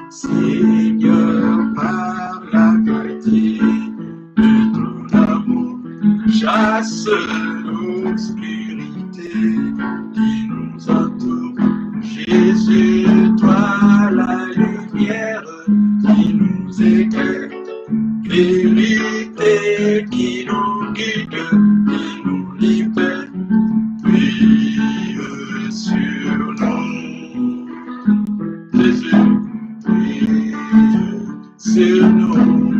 Seigneur, par la pitié de ton amour, chasse l'obscurité qui nous entoure. Jésus, toi la lumière qui nous éclaire, vérité qui nous guide, qui nous libère, brille sur nous. Jésus, brille sur nous.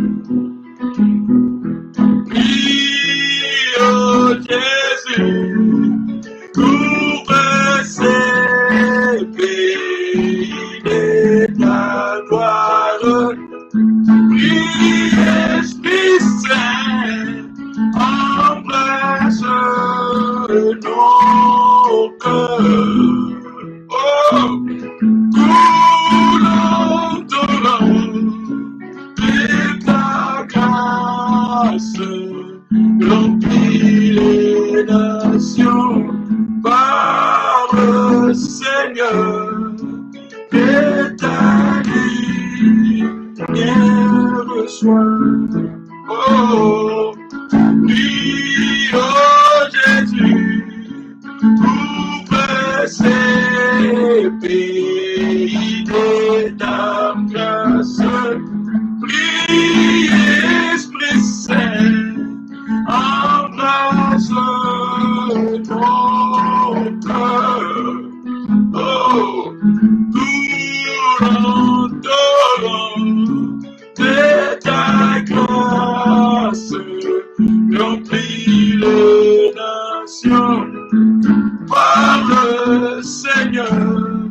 Brille, oh Jésus, couvre ces pays de ta gloire. Brille, Esprit Saint, embrasse nos cœurs. Oh, coulons torrent de ta grâce, remplis les nations par le Seigneur, et ta lumière soit. Oh, prie, oh Jésus, ouvre ces pays de ta grâce. Prie, Esprit Saint, embrasse ton cœur. Oh, torrent de ta grâce, remplis les nations par le Seigneur,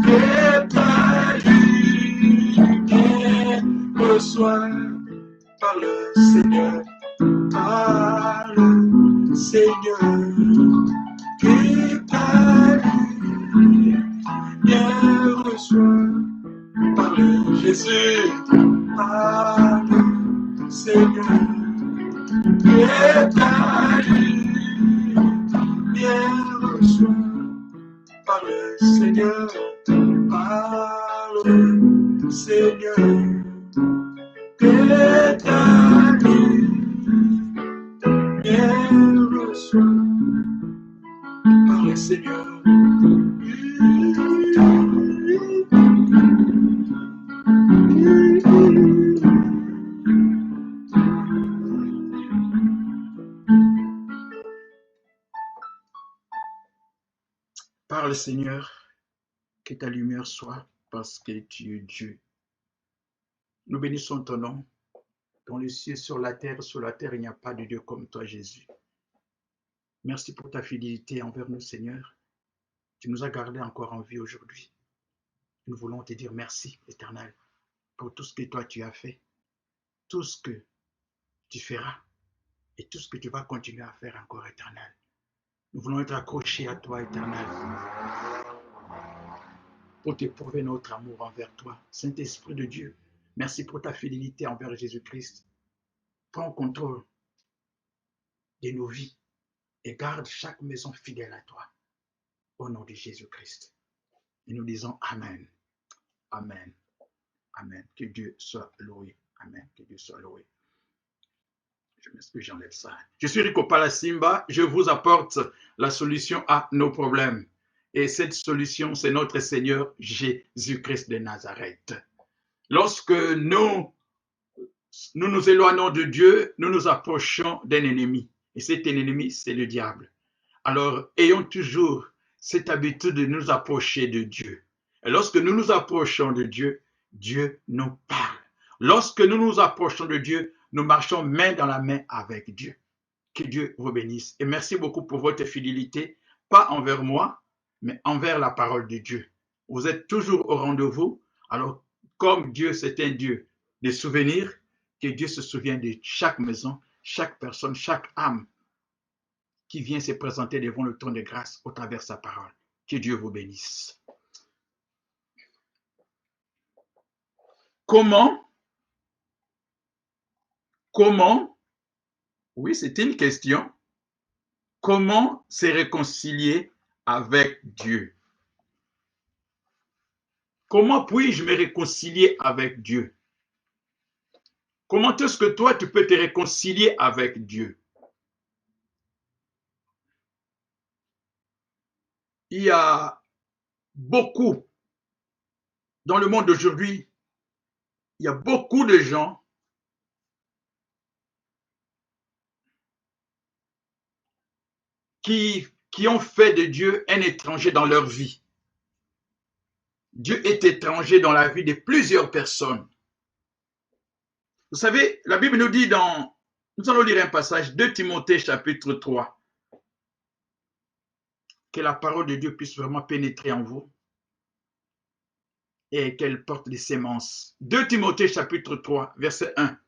et ta lumière reçoit par le Seigneur, par le Seigneur, et ta lumière reçoit par le Jésus, par le Seigneur, et ta lumière reçoit par le Seigneur, par le Seigneur, et ta lumière reçoit par le Seigneur. Par le Seigneur, que ta lumière soit, parce que tu es Dieu. Nous bénissons ton nom, dans les cieux, sur la terre, il n'y a pas de Dieu comme toi, Jésus. Merci pour ta fidélité envers nous, Seigneur. Tu nous as gardés encore en vie aujourd'hui. Nous voulons te dire merci, Éternel, pour tout ce que toi tu as fait, tout ce que tu feras et tout ce que tu vas continuer à faire encore, Éternel. Nous voulons être accrochés à toi, Éternel, pour te prouver notre amour envers toi. Saint-Esprit de Dieu, merci pour ta fidélité envers Jésus-Christ. Prends contrôle de nos vies et garde chaque maison fidèle à toi. Au nom de Jésus-Christ. Et nous disons Amen. Amen. Amen. Que Dieu soit loué. Amen. Que Dieu soit loué. Je m'excuse, j'enlève ça. Je suis Rico Palasimba. Je vous apporte la solution à nos problèmes. Et cette solution, c'est notre Seigneur Jésus-Christ de Nazareth. Lorsque nous nous éloignons de Dieu, nous nous approchons d'un ennemi. Et cet ennemi, c'est le diable. Alors, ayons toujours cette habitude de nous approcher de Dieu. Et lorsque nous nous approchons de Dieu, Dieu nous parle. Lorsque nous nous approchons de Dieu, nous marchons main dans la main avec Dieu. Que Dieu vous bénisse. Et merci beaucoup pour votre fidélité, pas envers moi, mais envers la parole de Dieu. Vous êtes toujours au rendez-vous. Alors, comme Dieu, c'est un Dieu de souvenirs, que Dieu se souvienne de chaque maison, chaque personne, chaque âme qui vient se présenter devant le trône de grâce au travers de sa parole. Que Dieu vous bénisse. Comment, oui, c'est une question, comment se réconcilier avec Dieu? Comment puis-je me réconcilier avec Dieu? Comment est-ce que toi, tu peux te réconcilier avec Dieu? Il y a beaucoup, dans le monde d'aujourd'hui, il y a beaucoup de gens qui ont fait de Dieu un étranger dans leur vie. Dieu est étranger dans la vie de plusieurs personnes. Vous savez, la Bible nous dit nous allons lire un passage, 2 Timothée chapitre 3, que la parole de Dieu puisse vraiment pénétrer en vous et qu'elle porte des semences. 2 Timothée chapitre 3, verset 1.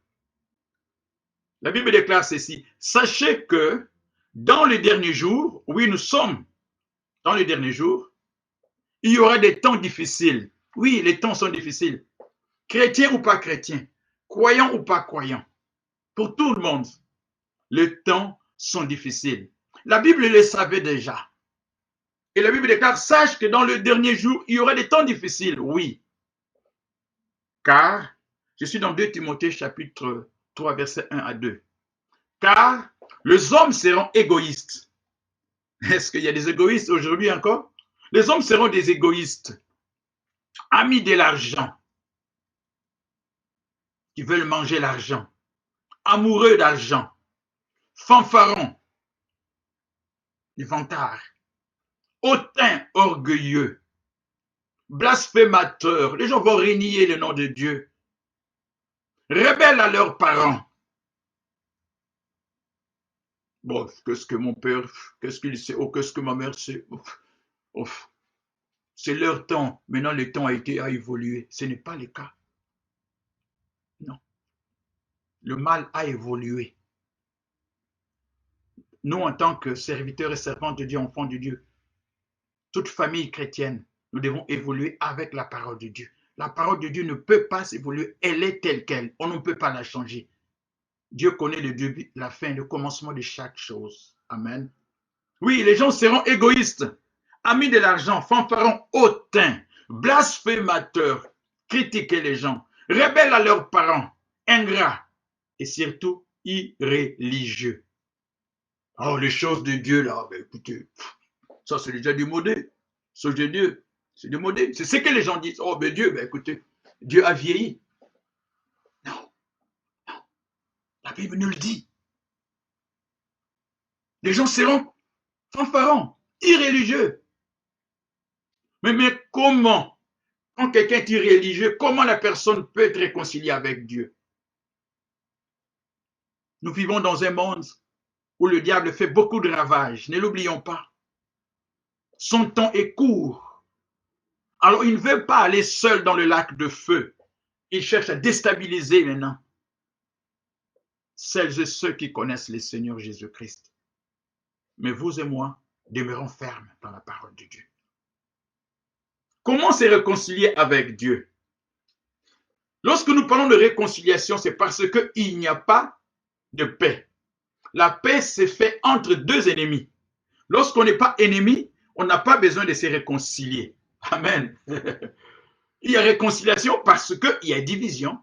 La Bible déclare ceci, sachez que dans les derniers jours, oui, nous sommes dans les derniers jours, il y aura des temps difficiles. Oui, les temps sont difficiles. Chrétiens ou pas chrétiens, croyants ou pas croyants, pour tout le monde, les temps sont difficiles. La Bible le savait déjà. Et la Bible déclare, sache que dans le dernier jour, il y aura des temps difficiles. Oui. Car, je suis dans 2 Timothée chapitre 3, verset 1 à 2. Car les hommes seront égoïstes. Est-ce qu'il y a des égoïstes aujourd'hui encore? Les hommes seront des égoïstes, amis de l'argent, qui veulent manger l'argent, amoureux d'argent, fanfarons, des vantards, hautains, orgueilleux, blasphémateurs. Les gens vont renier le nom de Dieu, rebelles à leurs parents. Bon, qu'est-ce que mon père, qu'est-ce qu'il sait, oh, qu'est-ce que ma mère sait. C'est leur temps. Maintenant, le temps a évolué. Ce n'est pas le cas. Non. Le mal a évolué. Nous, en tant que serviteurs et servantes de Dieu, enfants de Dieu, toute famille chrétienne, nous devons évoluer avec la parole de Dieu. La parole de Dieu ne peut pas s'évoluer. Elle est telle qu'elle. On ne peut pas la changer. Dieu connaît le début, la fin, le commencement de chaque chose. Amen. Oui, les gens seront égoïstes, amis de l'argent, fanfarons, hautains, blasphémateurs, critiquer les gens, rebelles à leurs parents, ingrats et surtout irréligieux. Oh, les choses de Dieu, là, ben écoutez, ça c'est déjà démodé. Ça de Dieu, c'est démodé. C'est ce que les gens disent. Oh, ben Dieu, ben écoutez, Dieu a vieilli. Non, non. La Bible nous le dit. Les gens seront fanfarons, irréligieux. Mais comment, quand quelqu'un est irréligieux, comment la personne peut être réconciliée avec Dieu? Nous vivons dans un monde où le diable fait beaucoup de ravages. Ne l'oublions pas. Son temps est court. Alors, il ne veut pas aller seul dans le lac de feu. Il cherche à déstabiliser maintenant celles et ceux qui connaissent le Seigneur Jésus-Christ. Mais vous et moi demeurons fermes dans la parole de Dieu. Comment se réconcilier avec Dieu? Lorsque nous parlons de réconciliation, c'est parce qu'il n'y a pas de paix. La paix s'est faite entre deux ennemis. Lorsqu'on n'est pas ennemi, on n'a pas besoin de se réconcilier. Amen. Il y a réconciliation parce qu'il y a division,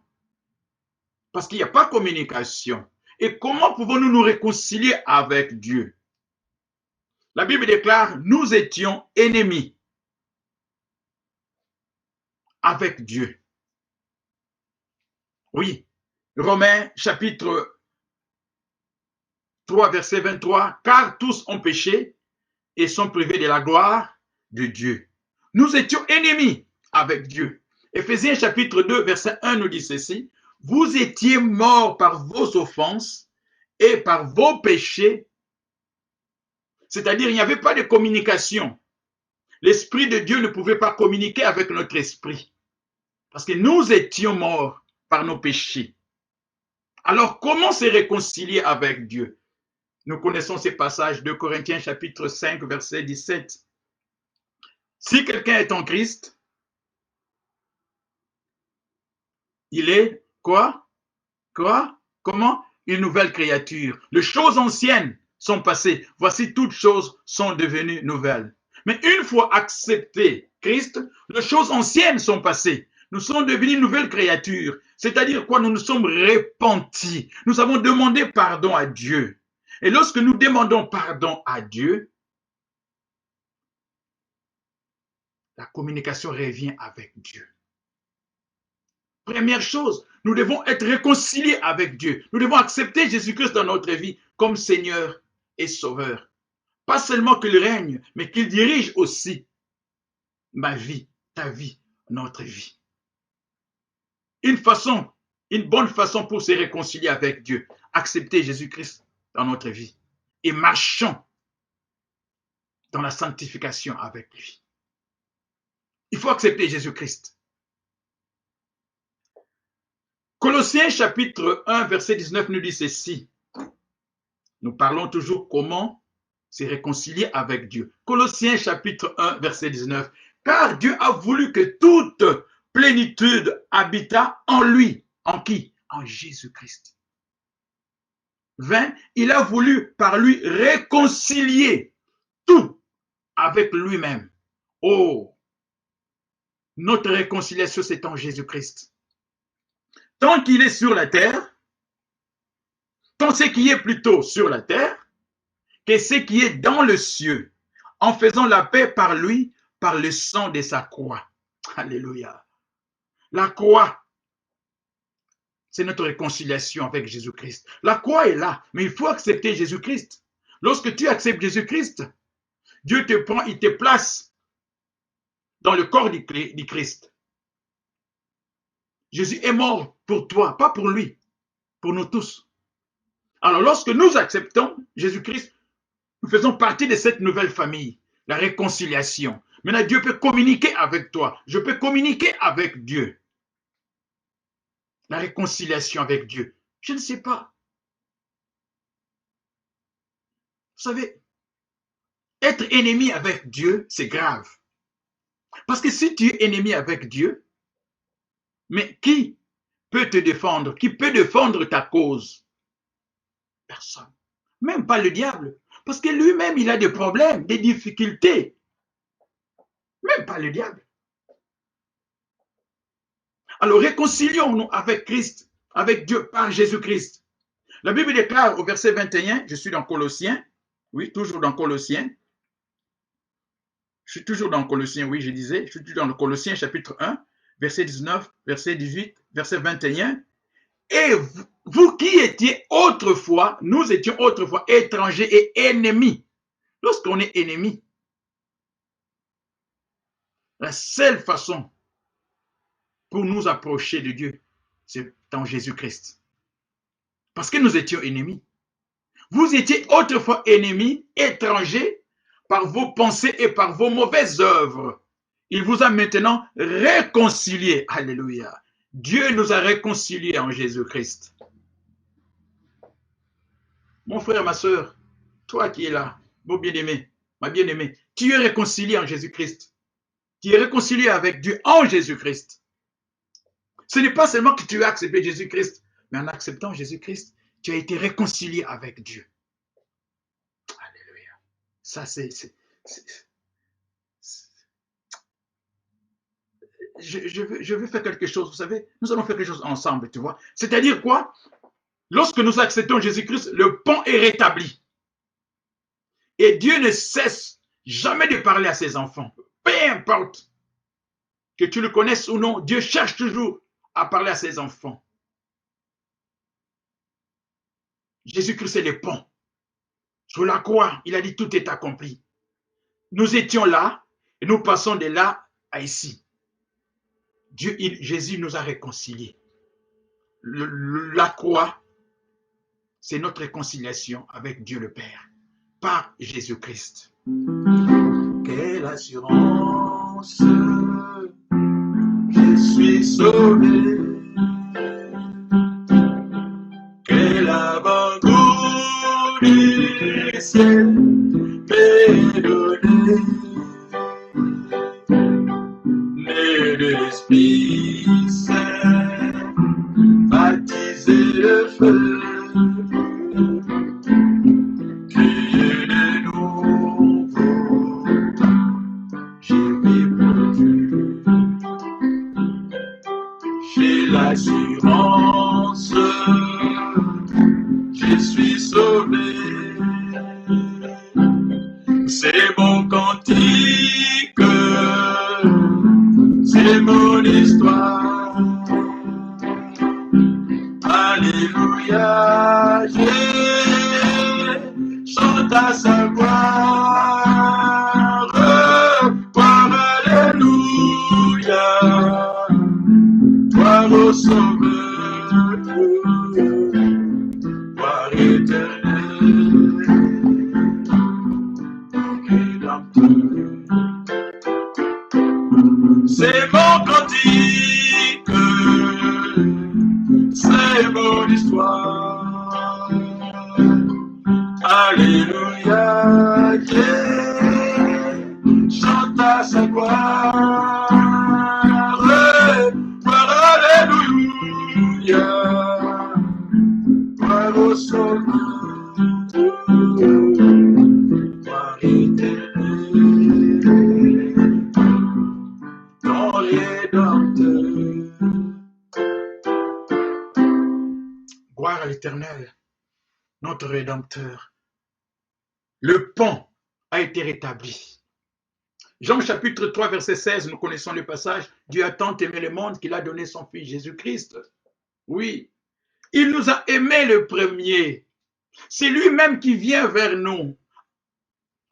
parce qu'il n'y a pas de communication. Et comment pouvons-nous nous réconcilier avec Dieu? La Bible déclare, nous étions ennemis avec Dieu. Oui, Romains chapitre 3, verset 23, car tous ont péché et sont privés de la gloire de Dieu. Nous étions ennemis avec Dieu. Éphésiens chapitre 2, verset 1 nous dit ceci, Vous étiez morts par vos offenses et par vos péchés. C'est-à-dire, il n'y avait pas de communication. L'Esprit de Dieu ne pouvait pas communiquer avec notre esprit. Parce que nous étions morts par nos péchés. Alors, comment se réconcilier avec Dieu? Nous connaissons ces passages de Corinthiens chapitre 5, verset 17. Si quelqu'un est en Christ, il est quoi? Quoi? Comment? Une nouvelle créature. Les choses anciennes sont passées. Voici, toutes choses sont devenues nouvelles. Mais une fois accepté Christ, les choses anciennes sont passées. Nous sommes devenus une nouvelle créature. C'est-à-dire quoi? Nous nous sommes repentis. Nous avons demandé pardon à Dieu. Et lorsque nous demandons pardon à Dieu, la communication revient avec Dieu. Première chose, nous devons être réconciliés avec Dieu. Nous devons accepter Jésus-Christ dans notre vie comme Seigneur et Sauveur. Pas seulement qu'il règne, mais qu'il dirige aussi ma vie, ta vie, notre vie. Une bonne façon pour se réconcilier avec Dieu, accepter Jésus-Christ dans notre vie et marchons dans la sanctification avec lui. Il faut accepter Jésus-Christ. Colossiens chapitre 1, verset 19 nous dit ceci. Nous parlons toujours comment se réconcilier avec Dieu. Colossiens chapitre 1, verset 19. Car Dieu a voulu que toute plénitude habitât en lui. En qui? En Jésus-Christ. 20. Il a voulu par lui réconcilier tout avec lui-même. Oh, notre réconciliation, c'est en Jésus-Christ. Tant qu'il est sur la terre, tant ce qui est plutôt sur la terre, que ce qui est dans le ciel, en faisant la paix par lui, par le sang de sa croix. Alléluia. La croix, c'est notre réconciliation avec Jésus-Christ. La croix est là, mais il faut accepter Jésus-Christ. Lorsque tu acceptes Jésus-Christ, Dieu te prend, il te place dans le corps du Christ. Jésus est mort pour toi, pas pour lui, pour nous tous. Alors lorsque nous acceptons Jésus-Christ, nous faisons partie de cette nouvelle famille, la réconciliation. Maintenant, Dieu peut communiquer avec toi. Je peux communiquer avec Dieu. La réconciliation avec Dieu. Je ne sais pas. Vous savez, être ennemi avec Dieu, c'est grave. Parce que si tu es ennemi avec Dieu, mais qui peut te défendre? Qui peut défendre ta cause? Personne. Même pas le diable. Parce que lui-même, il a des problèmes, des difficultés. Même pas le diable. Alors réconcilions-nous avec Christ, avec Dieu par Jésus-Christ. La Bible déclare au verset 21, je suis dans Colossiens, oui, toujours dans Colossiens. Je suis toujours dans Colossiens, oui, je disais, je suis toujours dans le Colossiens chapitre 1, verset 19, verset 18, verset 21. Et vous qui étiez autrefois, nous étions autrefois étrangers et ennemis. Lorsqu'on est ennemi, la seule façon pour nous approcher de Dieu, c'est en Jésus-Christ. Parce que nous étions ennemis. Vous étiez autrefois ennemis, étrangers, par vos pensées et par vos mauvaises œuvres. Il vous a maintenant réconciliés. Alléluia. Dieu nous a réconciliés en Jésus-Christ. Mon frère, ma soeur, toi qui es là, mon bien-aimé, ma bien-aimée, tu es réconcilié en Jésus-Christ. Tu es réconcilié avec Dieu en Jésus-Christ. Ce n'est pas seulement que tu as accepté Jésus-Christ, mais en acceptant Jésus-Christ, tu as été réconcilié avec Dieu. Alléluia. Ça, je veux faire quelque chose, vous savez, nous allons faire quelque chose ensemble, tu vois. C'est-à-dire quoi? Lorsque nous acceptons Jésus-Christ, le pont est rétabli. Et Dieu ne cesse jamais de parler à ses enfants. Peu importe que tu le connaisses ou non, Dieu cherche toujours à parler à ses enfants. Jésus-Christ est le pont. Sur la croix, il a dit tout est accompli. Nous étions là et nous passons de là à ici. Jésus nous a réconciliés. la croix, c'est notre réconciliation avec Dieu le Père, par Jésus-Christ. Quelle assurance, je suis sauvé. Quel abandon du ciel m'est donné. Né de l'Esprit Saint, baptisé de feu, crié de nouveau, j'ai répondu. J'ai l'assurance, je suis sauvé. C'est mon cantique, c'est mon histoire. Alléluia, je chante à sa gloire. Gloire, alléluia, gloire au Sauveur, gloire éternelle, rédempteur. C'est mon cantique, c'est mon histoire. Alléluia, Dieu chante à sa gloire. Gloire, alléluia, gloire au Sauveur, gloire éternelle, ton Rédempteur. Gloire à l'Éternel, notre Rédempteur. Le pont a été rétabli. Jean chapitre 3, verset 16, nous connaissons le passage. Dieu a tant aimé le monde qu'il a donné son Fils Jésus-Christ. Oui, il nous a aimés le premier. C'est lui-même qui vient vers nous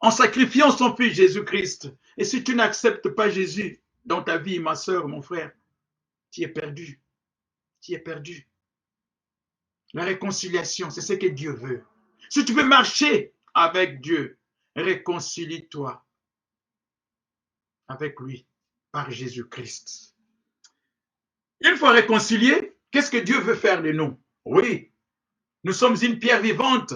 en sacrifiant son Fils Jésus-Christ. Et si tu n'acceptes pas Jésus dans ta vie, ma soeur, mon frère, tu es perdu. Tu es perdu. La réconciliation, c'est ce que Dieu veut. Si tu veux marcher avec Dieu, réconcilie-toi avec lui par Jésus-Christ. Une fois réconcilié, qu'est-ce que Dieu veut faire de nous? Oui, nous sommes une pierre vivante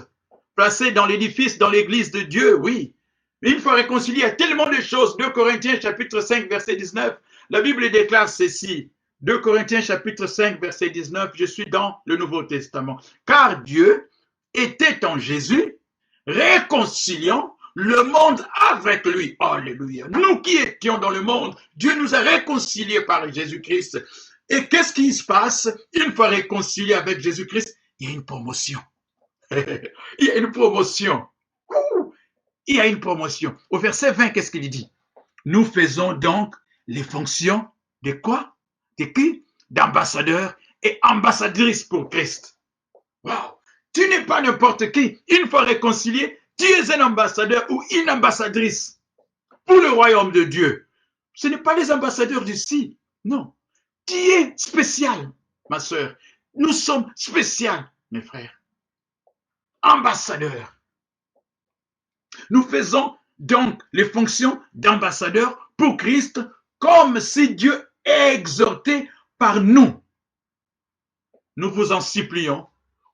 placée dans l'édifice, dans l'église de Dieu, oui. Mais une fois réconcilié, il y a tellement de choses. 2 Corinthiens chapitre 5, verset 19, la Bible déclare ceci. 2 Corinthiens chapitre 5, verset 19, je suis dans le Nouveau Testament. Car Dieu était en Jésus, réconciliant le monde avec lui. Alléluia. Nous qui étions dans le monde, Dieu nous a réconciliés par Jésus-Christ. Et qu'est-ce qui se passe une fois réconcilié avec Jésus-Christ? Il y a une promotion. Il y a une promotion. Il y a une promotion. Au verset 20, qu'est-ce qu'il dit? Nous faisons donc les fonctions de quoi? De qui? D'ambassadeurs et ambassadrices pour Christ. Wow. Tu n'es pas n'importe qui. Une fois réconcilié, tu es un ambassadeur ou une ambassadrice pour le royaume de Dieu. Ce n'est pas les ambassadeurs d'ici. Non. Tu es spécial, ma soeur. Nous sommes spéciaux, mes frères. Ambassadeurs. Nous faisons donc les fonctions d'ambassadeurs pour Christ comme si Dieu exhortait par nous. Nous vous en supplions,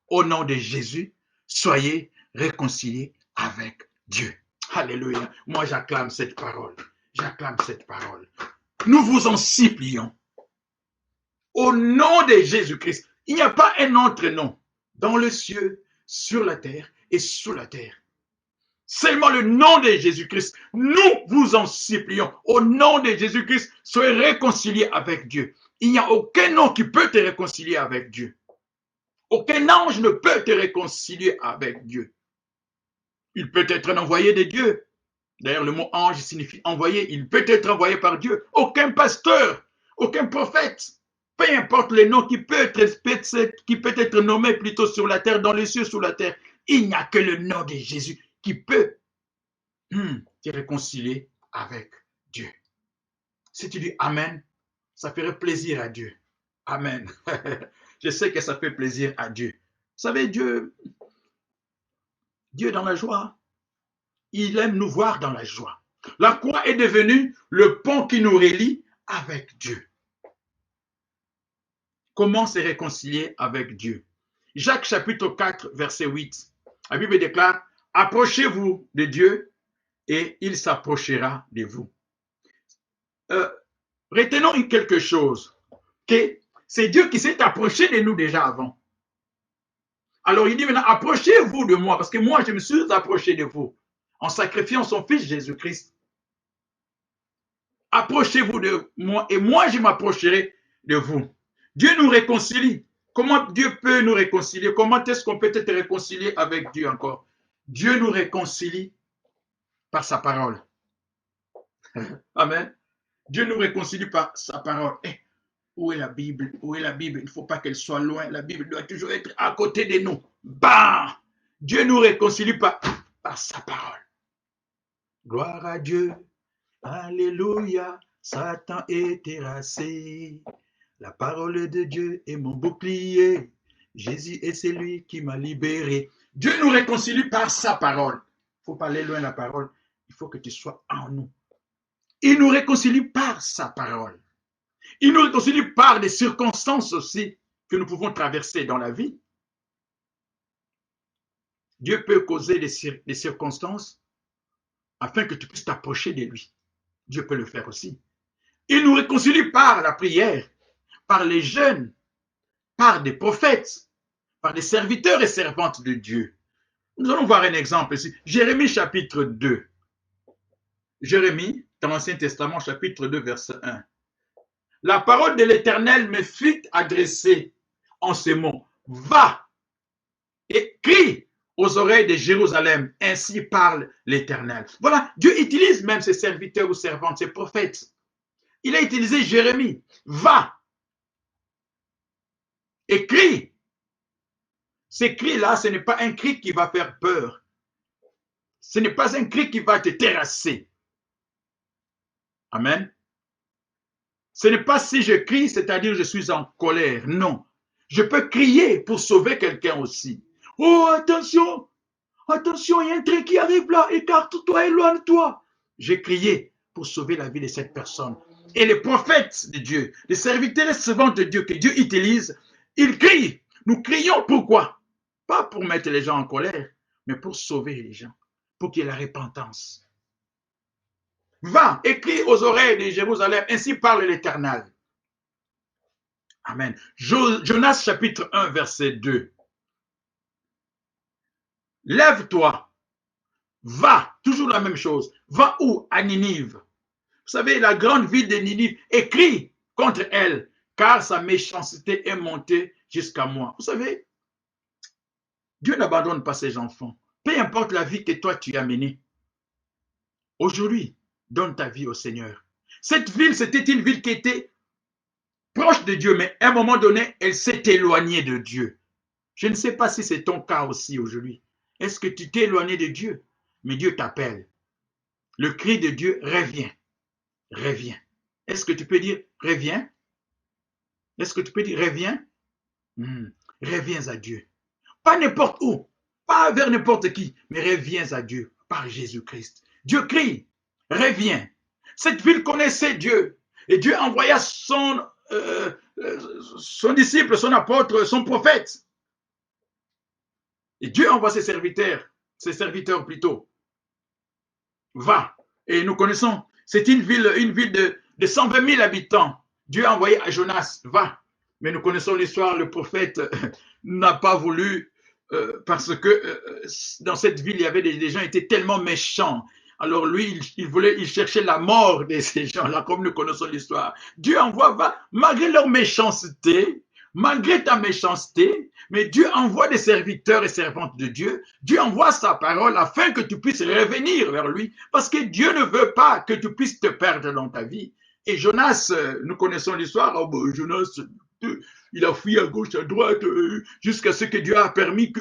au nom de Jésus, soyez réconciliés avec Dieu. Alléluia. Moi, j'acclame cette parole. J'acclame cette parole. Nous vous en supplions, au nom de Jésus-Christ. Il n'y a pas un autre nom dans le ciel, sur la terre et sous la terre. Seulement le nom de Jésus-Christ. Nous vous en supplions. Au nom de Jésus-Christ, soyez réconciliés avec Dieu. Il n'y a aucun nom qui peut te réconcilier avec Dieu. Aucun ange ne peut te réconcilier avec Dieu. Il peut être un envoyé de Dieu. D'ailleurs, le mot ange signifie envoyé. Il peut être envoyé par Dieu. Aucun pasteur, aucun prophète, peu importe le nom qui peut être nommé plutôt sur la terre, dans les cieux, sous la terre. Il n'y a que le nom de Jésus qui peut te réconcilier avec Dieu. Si tu dis Amen, ça ferait plaisir à Dieu. Amen. Je sais que ça fait plaisir à Dieu. Vous savez, Dieu dans la joie, il aime nous voir dans la joie. La croix est devenue le pont qui nous relie avec Dieu. Comment se réconcilier avec Dieu? Jacques chapitre 4, verset 8. La Bible déclare, approchez-vous de Dieu et il s'approchera de vous. Retenons quelque chose, que c'est Dieu qui s'est approché de nous déjà avant. Alors il dit maintenant, approchez-vous de moi, parce que moi je me suis approché de vous, en sacrifiant son fils Jésus-Christ. Approchez-vous de moi et moi je m'approcherai de vous. Dieu nous réconcilie. Comment Dieu peut nous réconcilier? Comment est-ce qu'on peut être réconcilié avec Dieu encore? Dieu nous réconcilie par sa parole. Amen. Dieu nous réconcilie par sa parole. Où est la Bible? Où est la Bible? Il ne faut pas qu'elle soit loin. La Bible doit toujours être à côté de nous. Bah! Dieu nous réconcilie par sa parole. Gloire à Dieu. Alléluia. Satan est terrassé. La parole de Dieu est mon bouclier. Jésus est celui qui m'a libéré. Dieu nous réconcilie par sa parole. Il ne faut pas aller loin de la parole. Il faut que tu sois en nous. Il nous réconcilie par sa parole. Il nous réconcilie par des circonstances aussi que nous pouvons traverser dans la vie. Dieu peut causer des circonstances afin que tu puisses t'approcher de lui. Dieu peut le faire aussi. Il nous réconcilie par la prière, par les jeûnes, par des prophètes, par des serviteurs et servantes de Dieu. Nous allons voir un exemple ici. Jérémie chapitre 2. Jérémie, dans l'Ancien Testament, chapitre 2, verset 1. La parole de l'Éternel me fut adressée en ces mots. Va et crie aux oreilles de Jérusalem. Ainsi parle l'Éternel. Voilà, Dieu utilise même ses serviteurs ou servantes, ses prophètes. Il a utilisé Jérémie. Va et crie. Ces cris-là, ce n'est pas un cri qui va faire peur. Ce n'est pas un cri qui va te terrasser. Amen. Ce n'est pas si je crie, c'est-à-dire je suis en colère. Non. Je peux crier pour sauver quelqu'un aussi. Oh, attention, attention, il y a un train qui arrive là, écarte-toi, éloigne-toi. J'ai crié pour sauver la vie de cette personne. Et les prophètes de Dieu, les serviteurs et servantes de Dieu que Dieu utilise, ils crient. Nous crions pourquoi? Pas pour mettre les gens en colère, mais pour sauver les gens, pour qu'il y ait la repentance. Va, écris aux oreilles de Jérusalem, ainsi parle l'Éternel. Amen. Jonas chapitre 1, verset 2. Lève-toi, va, toujours la même chose. Va où? À Ninive. Vous savez, la grande ville de Ninive, écrit contre elle, car sa méchanceté est montée jusqu'à moi. Vous savez, Dieu n'abandonne pas ses enfants. Peu importe la vie que toi tu as menée. Aujourd'hui, donne ta vie au Seigneur. Cette ville, c'était une ville qui était proche de Dieu, mais à un moment donné, elle s'est éloignée de Dieu. Je ne sais pas si c'est ton cas aussi aujourd'hui. Est-ce que tu t'es éloigné de Dieu? Mais Dieu t'appelle. Le cri de Dieu, reviens, reviens. Est-ce que tu peux dire, reviens? Est-ce que tu peux dire, reviens? Reviens à Dieu. Pas n'importe où, pas vers n'importe qui, mais reviens à Dieu par Jésus-Christ. Dieu crie, reviens. Cette ville connaissait Dieu et Dieu envoya son disciple, son apôtre, son prophète. Et Dieu envoie ses serviteurs plutôt. Va. Et nous connaissons, c'est une ville de 120 000 habitants. Dieu a envoyé à Jonas, va. Mais nous connaissons l'histoire, le prophète n'a pas voulu parce que dans cette ville, il y avait des gens qui étaient tellement méchants. Alors lui, il cherchait la mort de ces gens-là, comme nous connaissons l'histoire. Dieu envoie, va, malgré leur méchanceté, malgré ta méchanceté, mais Dieu envoie des serviteurs et servantes de Dieu. Dieu envoie sa parole afin que tu puisses revenir vers lui, parce que Dieu ne veut pas que tu puisses te perdre dans ta vie. Et Jonas, nous connaissons l'histoire, oh bon, Jonas, il a fui à gauche, à droite, jusqu'à ce que Dieu a permis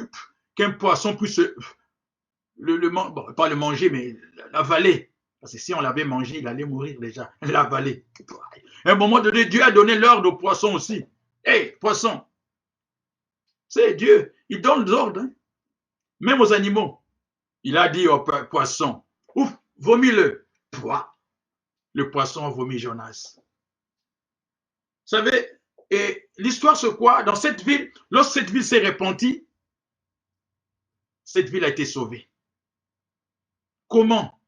qu'un poisson puisse bon, pas le manger, mais l'avaler. Parce que si on l'avait mangé, il allait mourir déjà. L'avaler. À un moment donné, Dieu a donné l'ordre aux poissons aussi. Hé, poisson, C'est Dieu. Il donne l'ordre, hein. Même aux animaux. Il a dit au poisson, ouf, vomis-le. Pouah. Le poisson a vomi Jonas. Vous savez, et l'histoire c'est quoi? Dans cette ville, lorsque cette ville s'est répandue, cette ville a été sauvée. Comment?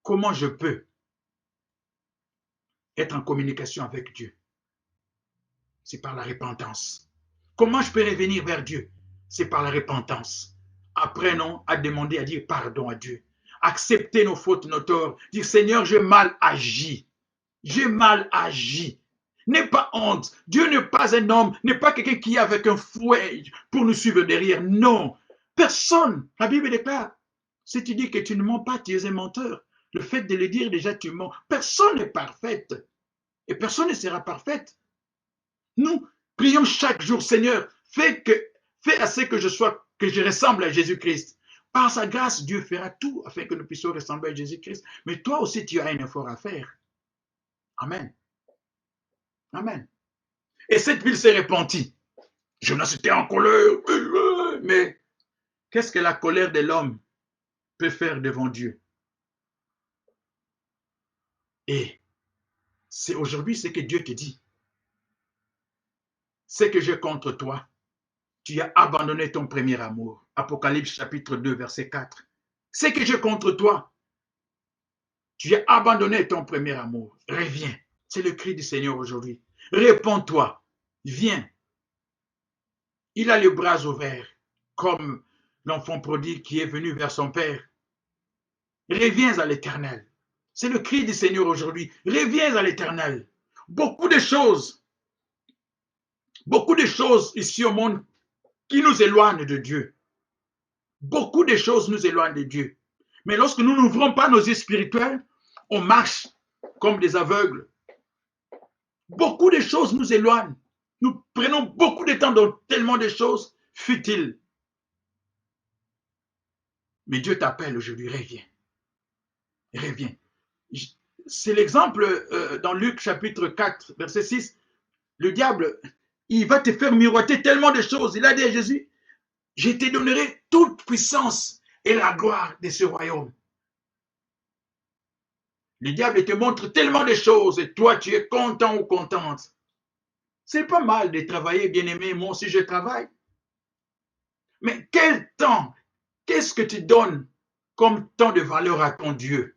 Comment je peux être en communication avec Dieu? C'est par la repentance. Comment je peux revenir vers Dieu? C'est par la repentance. Apprenons à demander, à dire pardon à Dieu. Accepter nos fautes, nos torts. Dire Seigneur, j'ai mal agi. J'ai mal agi. N'aie pas honte. Dieu n'est pas un homme, n'est pas quelqu'un qui est avec un fouet pour nous suivre derrière. Non. Personne. La Bible déclare, si tu dis que tu ne mens pas, tu es un menteur. Le fait de le dire, déjà, tu mens. Personne n'est parfaite. Et personne ne sera parfaite. Nous prions chaque jour, Seigneur, fais assez que je ressemble à Jésus-Christ. Par sa grâce, Dieu fera tout afin que nous puissions ressembler à Jésus-Christ. Mais toi aussi, tu as un effort à faire. Amen. Amen. Et cette ville s'est répandue. Jonas était en colère. Mais qu'est-ce que la colère de l'homme peut faire devant Dieu? Et c'est aujourd'hui ce que Dieu te dit. C'est que j'ai contre toi. Tu as abandonné ton premier amour. Apocalypse chapitre 2, verset 4. C'est que j'ai contre toi. Tu as abandonné ton premier amour. Reviens. C'est le cri du Seigneur aujourd'hui. Réponds-toi. Viens. Il a les bras ouverts, comme l'enfant prodigue qui est venu vers son père. Reviens à l'Éternel. C'est le cri du Seigneur aujourd'hui. Reviens à l'Éternel. Beaucoup de choses ici au monde qui nous éloignent de Dieu. Beaucoup de choses nous éloignent de Dieu. Mais lorsque nous n'ouvrons pas nos yeux spirituels, on marche comme des aveugles. Beaucoup de choses nous éloignent. Nous prenons beaucoup de temps dans tellement de choses futiles. Mais Dieu t'appelle aujourd'hui, reviens. Reviens. C'est l'exemple dans Luc chapitre 4, verset 6. Le diable, il va te faire miroiter tellement de choses. Il a dit à Jésus, je te donnerai toute puissance et la gloire de ce royaume. Le diable te montre tellement de choses et toi, tu es content ou contente. C'est pas mal de travailler, bien-aimé, moi aussi je travaille. Mais quel temps, qu'est-ce que tu donnes comme temps de valeur à ton Dieu?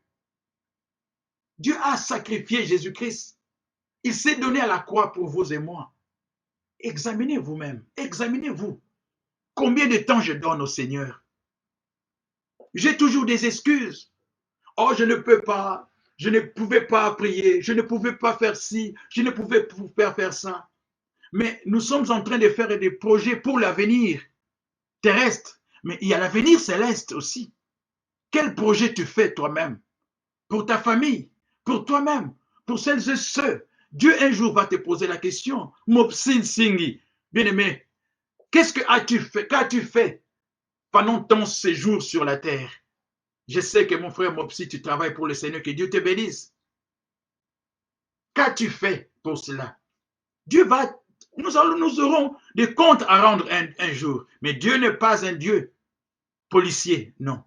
Dieu a sacrifié Jésus-Christ. Il s'est donné à la croix pour vous et moi. Examinez vous-même, examinez-vous. Combien de temps je donne au Seigneur? J'ai toujours des excuses. Oh, je ne peux pas, je ne pouvais pas prier, je ne pouvais pas faire ci, je ne pouvais pas faire ça. Mais nous sommes en train de faire des projets pour l'avenir terrestre, mais il y a l'avenir céleste aussi. Quel projet tu fais toi-même? Pour ta famille, pour toi-même, pour celles et ceux. Dieu un jour va te poser la question. Mopsin Singi, bien-aimé, qu'as-tu fait pendant ton séjour sur la terre? Je sais que mon frère Mopsi, tu travailles pour le Seigneur, que Dieu te bénisse. Qu'as-tu fait pour cela? Nous aurons des comptes à rendre un jour. Mais Dieu n'est pas un Dieu policier, non.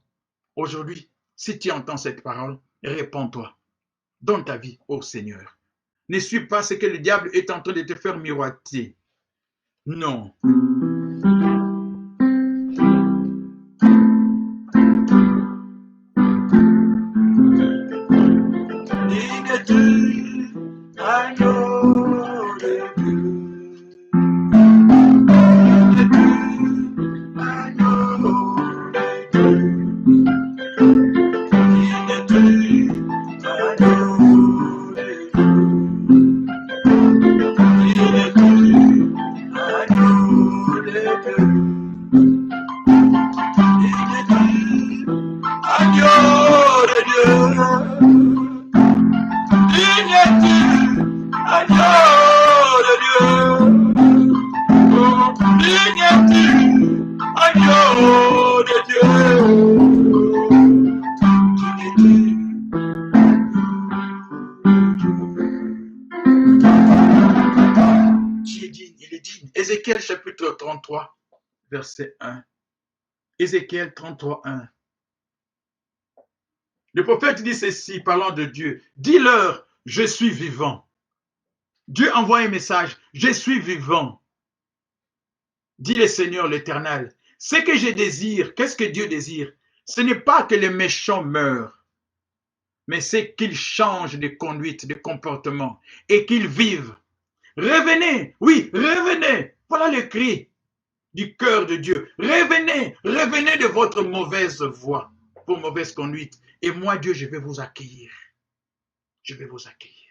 Aujourd'hui, si tu entends cette parole, réponds-toi. Donne ta vie au Seigneur. Ne suis pas ce que le diable est en train de te faire miroiter. Non. qui est digne, il est digne. Ézéchiel chapitre 33, verset 1. Ézéchiel 33, 1. Le prophète dit ceci, parlant de Dieu. Dis-leur, je suis vivant. Dieu envoie un message, je suis vivant. Dit le Seigneur l'Éternel. Ce que je désire, qu'est-ce que Dieu désire? Ce n'est pas que les méchants meurent, mais c'est qu'ils changent de conduite, de comportement et qu'ils vivent. Revenez, oui, revenez. Voilà le cri du cœur de Dieu. Revenez, revenez de votre mauvaise voie, vos mauvaises conduites. Et moi, Dieu, je vais vous accueillir. Je vais vous accueillir.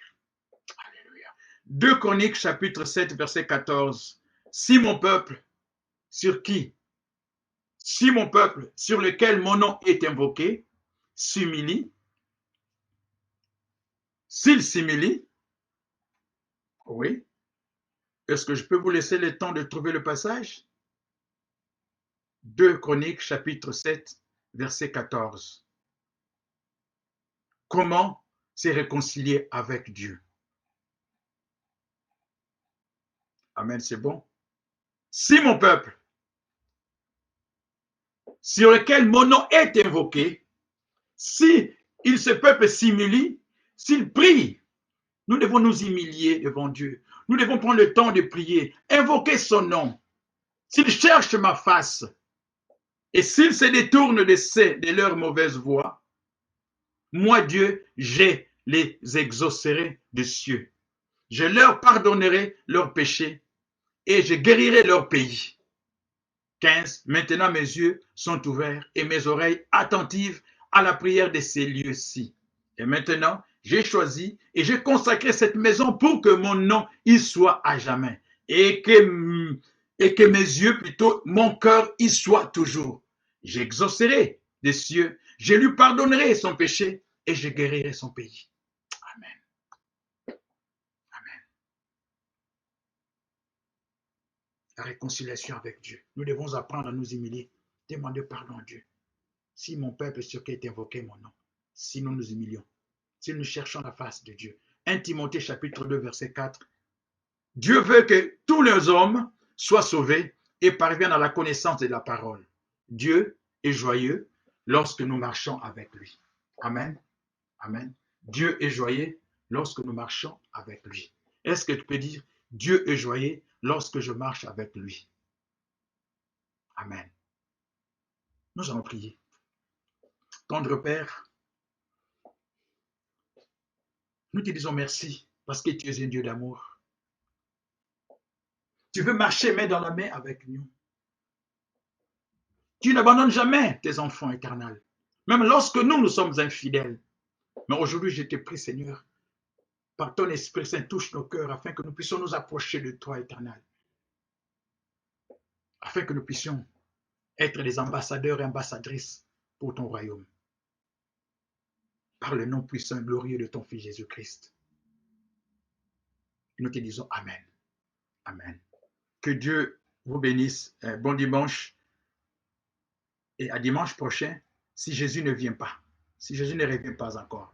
Alléluia. 2 Chroniques, chapitre 7, verset 14. Si mon peuple, sur qui? Si mon peuple, sur lequel mon nom est invoqué, s'humilie, s'il s'humilie, oui, est-ce que je peux vous laisser le temps de trouver le passage? 2 Chroniques, chapitre 7, verset 14. Comment se réconcilier avec Dieu? Amen, c'est bon. Si mon peuple, sur lequel mon nom est invoqué, si ce peuple s'humilie, s'il prie, nous devons nous humilier devant Dieu. Nous devons prendre le temps de prier, invoquer son nom. S'ils cherchent ma face et s'ils se détournent de leur mauvaise voie, moi, Dieu, je les exaucerai des cieux. Je leur pardonnerai leurs péchés et je guérirai leur pays. 15. Maintenant, mes yeux sont ouverts et mes oreilles attentives à la prière de ces lieux-ci. Et maintenant, j'ai choisi et j'ai consacré cette maison pour que mon nom y soit à jamais. Et que mes yeux, plutôt, mon cœur y soit toujours. J'exaucerai des cieux, je lui pardonnerai son péché et je guérirai son pays. Amen. Amen. La réconciliation avec Dieu. Nous devons apprendre à nous humilier, demander pardon à Dieu. Si mon peuple sur qui est invoqué mon nom, si nous nous humilions, si nous cherchons la face de Dieu. 1 Timothée chapitre 2 verset 4. Dieu veut que tous les hommes soient sauvés et parviennent à la connaissance de la parole. Dieu est joyeux lorsque nous marchons avec lui. Amen. Amen. Dieu est joyeux lorsque nous marchons avec lui. Est-ce que tu peux dire, Dieu est joyeux lorsque je marche avec lui? Amen. Nous allons prier. Tendre Père, nous te disons merci parce que tu es un Dieu d'amour. Tu veux marcher main dans la main avec nous. Tu n'abandonnes jamais tes enfants éternels, même lorsque nous sommes infidèles. Mais aujourd'hui, je te prie, Seigneur, par ton Esprit Saint, touche nos cœurs afin que nous puissions nous approcher de toi, éternel. Afin que nous puissions être des ambassadeurs et ambassadrices pour ton royaume. Par le nom puissant et glorieux de ton Fils Jésus-Christ. Nous te disons Amen. Amen. Que Dieu vous bénisse. Bon dimanche. Et à dimanche prochain, si Jésus ne vient pas, si Jésus ne revient pas encore.